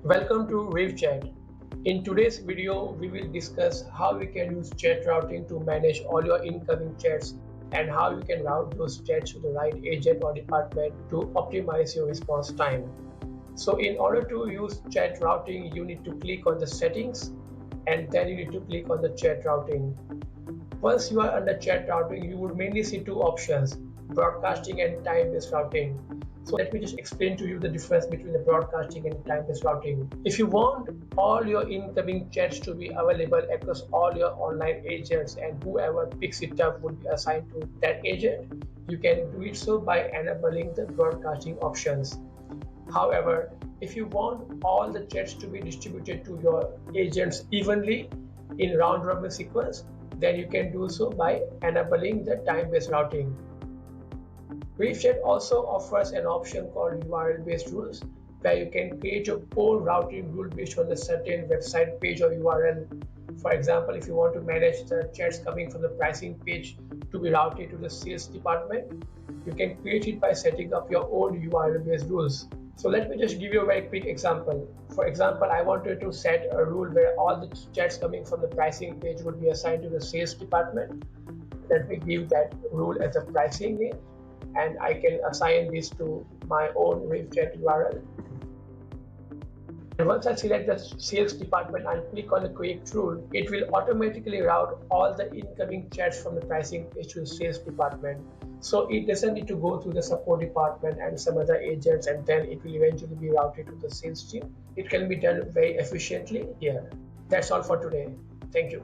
Welcome to RaveChat. In today's video, we will discuss how we can use chat routing to manage all your incoming chats and how you can route those chats to the right agent or department to optimize your response time. So in order to use chat routing, you need to click on the settings and then you need to click on the chat routing. Once you are under chat routing, you would mainly see two options, broadcasting and time-based routing. So let me just explain to you the difference between the broadcasting and time-based routing. If you want all your incoming chats to be available across all your online agents and whoever picks it up would be assigned to that agent, you can do it so by enabling the broadcasting options. However, if you want all the chats to be distributed to your agents evenly in round-robin sequence, then you can do so by enabling the time-based routing. RaveChat also offers an option called URL-based rules, where you can create your own routing rule based on a certain website page or URL. For example, if you want to manage the chats coming from the pricing page to be routed to the sales department, you can create it by setting up your own URL-based rules. So let me just give you a very quick example. For example, I wanted to set a rule where all the chats coming from the pricing page would be assigned to the sales department. Let me give that rule as a pricing name, and I can assign this to my own RaveChat URL. And once I select the sales department and click on the create rule, it will automatically route all the incoming chats from the pricing page to the sales department. So it doesn't need to go through the support department and some other agents and then it will eventually be routed to the sales team. It can be done very efficiently here. That's all for today. Thank you.